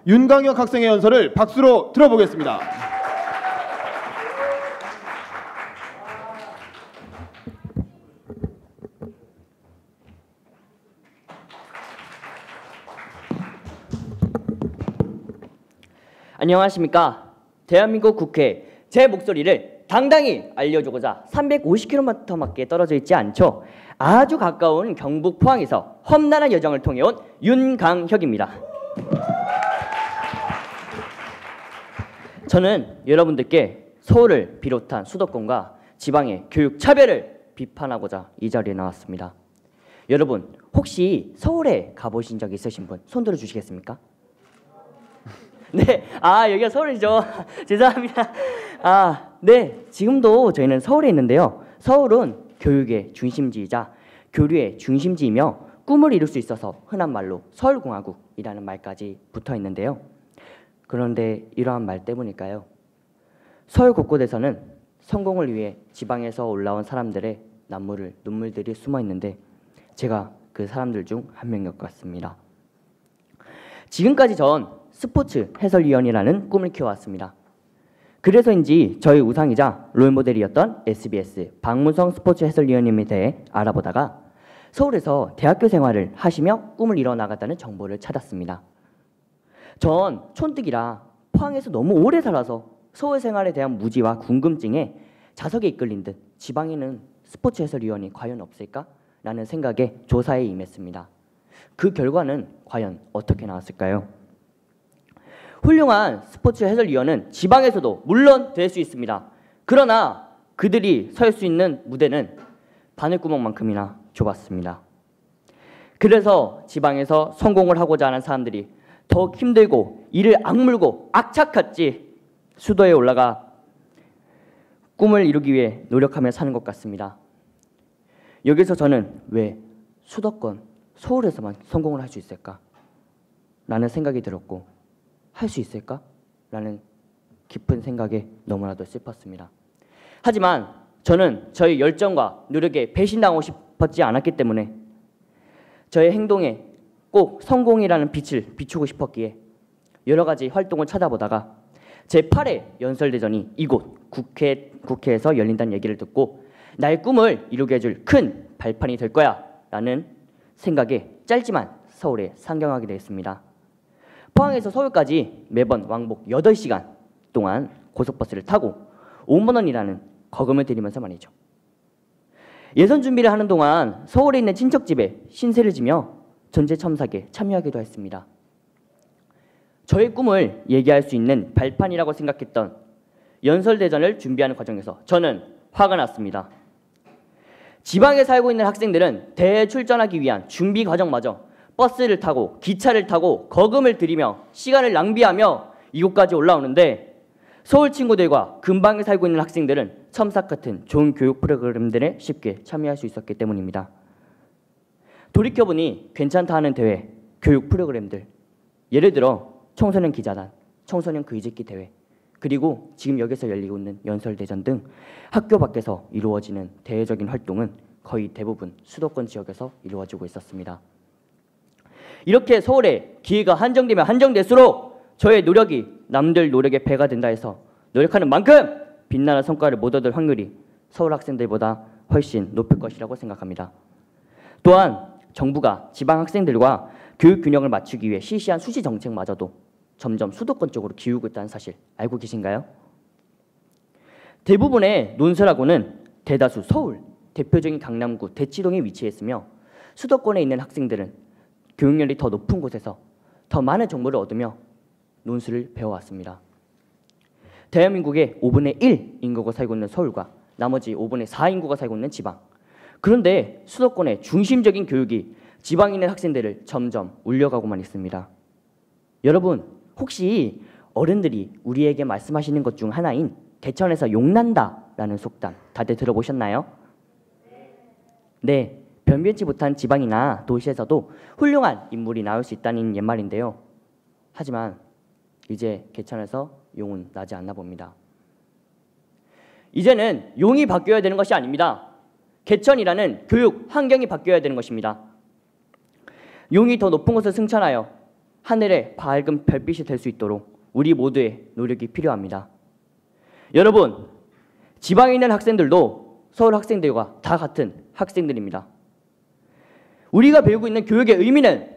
윤강혁 학생의 연설을 박수로 들어보겠습니다. 안녕하십니까. 대한민국 국회 제 목소리를 당당히 알려주고자 350km밖에 떨어져 있지 않죠. 아주 가까운 경북 포항에서 험난한 여정을 통해온 윤강혁입니다. 저는 여러분들께 서울을 비롯한 수도권과 지방의 교육 차별을 비판하고자 이 자리에 나왔습니다. 여러분 혹시 서울에 가보신 적 있으신 분 손 들어 주시겠습니까? 네, 여기가 서울이죠. 죄송합니다. 네, 지금도 저희는 서울에 있는데요. 서울은 교육의 중심지이자 교류의 중심지이며 꿈을 이룰 수 있어서 흔한 말로 서울공화국이라는 말까지 붙어 있는데요. 그런데 이러한 말 때문일까요? 서울 곳곳에서는 성공을 위해 지방에서 올라온 사람들의 눈물들이 숨어 있는데 제가 그 사람들 중 한 명인 것 같습니다. 지금까지 전 스포츠 해설위원이라는 꿈을 키워왔습니다. 그래서인지 저희 우상이자 롤모델이었던 SBS 박문성 스포츠 해설위원님에 대해 알아보다가 서울에서 대학교 생활을 하시며 꿈을 이뤄나갔다는 정보를 찾았습니다. 전 촌뜨기라 포항에서 너무 오래 살아서 서울 생활에 대한 무지와 궁금증에 자석에 이끌린 듯 지방에는 스포츠 해설위원이 과연 없을까? 라는 생각에 조사에 임했습니다. 그 결과는 과연 어떻게 나왔을까요? 훌륭한 스포츠 해설위원은 지방에서도 물론 될 수 있습니다. 그러나 그들이 설 수 있는 무대는 바늘구멍만큼이나 좁았습니다. 그래서 지방에서 성공을 하고자 하는 사람들이 더 힘들고 이를 악물고 악착같이 수도에 올라가 꿈을 이루기 위해 노력하며 사는 것 같습니다. 여기서 저는 왜 수도권, 서울에서만 성공을 할 수 있을까? 라는 생각이 들었고 할 수 있을까? 라는 깊은 생각에 너무나도 슬펐습니다. 하지만 저는 저의 열정과 노력에 배신당하고 싶었지 않았기 때문에 저의 행동에 꼭 성공이라는 빛을 비추고 싶었기에 여러 가지 활동을 찾아보다가 제8회 연설대전이 이곳 국회에서 열린다는 얘기를 듣고 나의 꿈을 이루게 해줄 큰 발판이 될 거야 라는 생각에 짧지만 서울에 상경하게 되었습니다. 포항에서 서울까지 매번 왕복 8시간 동안 고속버스를 타고 5만 원이라는 거금을 들이면서 말이죠. 예선 준비를 하는 동안 서울에 있는 친척집에 신세를 지며 전제첨삭에 참여하기도 했습니다. 저의 꿈을 얘기할 수 있는 발판이라고 생각했던 연설대전을 준비하는 과정에서 저는 화가 났습니다. 지방에 살고 있는 학생들은 대회 출전하기 위한 준비 과정마저 버스를 타고 기차를 타고 거금을 들이며 시간을 낭비하며 이곳까지 올라오는데 서울 친구들과 근방에 살고 있는 학생들은 첨삭 같은 좋은 교육 프로그램들에 쉽게 참여할 수 있었기 때문입니다. 돌이켜보니 괜찮다 하는 대회, 교육 프로그램들, 예를 들어 청소년 기자단, 청소년 글짓기 대회, 그리고 지금 여기서 열리고 있는 연설대전 등 학교 밖에서 이루어지는 대외적인 활동은 거의 대부분 수도권 지역에서 이루어지고 있었습니다. 이렇게 서울에 기회가 한정되면 한정될수록 저의 노력이 남들 노력의 배가 된다 해서 노력하는 만큼 빛나는 성과를 못 얻을 확률이 서울 학생들보다 훨씬 높을 것이라고 생각합니다. 또한 정부가 지방 학생들과 교육 균형을 맞추기 위해 실시한 수시 정책마저도 점점 수도권 쪽으로 기우고 있다는 사실 알고 계신가요? 대부분의 논술하고는 대다수 서울, 대표적인 강남구 대치동에 위치했으며 수도권에 있는 학생들은 교육열이 더 높은 곳에서 더 많은 정보를 얻으며 논술을 배워왔습니다. 대한민국의 5분의 1 인구가 살고 있는 서울과 나머지 5분의 4 인구가 살고 있는 지방. 그런데 수도권의 중심적인 교육이 지방에 있는 학생들을 점점 울려가고만 있습니다. 여러분 혹시 어른들이 우리에게 말씀하시는 것 중 하나인 개천에서 용난다라는 속담 다들 들어보셨나요? 네. 변변치 못한 지방이나 도시에서도 훌륭한 인물이 나올 수 있다는 옛말인데요. 하지만 이제 개천에서 용은 나지 않나 봅니다. 이제는 용이 바뀌어야 되는 것이 아닙니다. 개천이라는 교육 환경이 바뀌어야 되는 것입니다. 용이 더 높은 곳을 승천하여 하늘의 밝은 별빛이 될 수 있도록 우리 모두의 노력이 필요합니다. 여러분, 지방에 있는 학생들도 서울 학생들과 다 같은 학생들입니다. 우리가 배우고 있는 교육의 의미는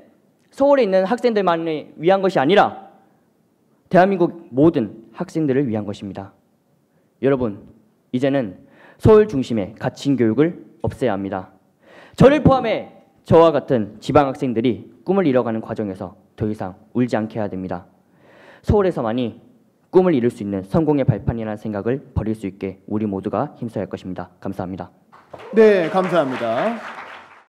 서울에 있는 학생들만을 위한 것이 아니라 대한민국 모든 학생들을 위한 것입니다. 여러분, 이제는 서울 중심의 가칭 교육을 없애야 합니다. 저를 포함해 저와 같은 지방 학생들이 꿈을 이뤄가는 과정에서 더 이상 울지 않게 해야 됩니다. 서울에서만이 꿈을 이룰 수 있는 성공의 발판이라는 생각을 버릴 수 있게 우리 모두가 힘써야 할 것입니다. 감사합니다. 네, 감사합니다.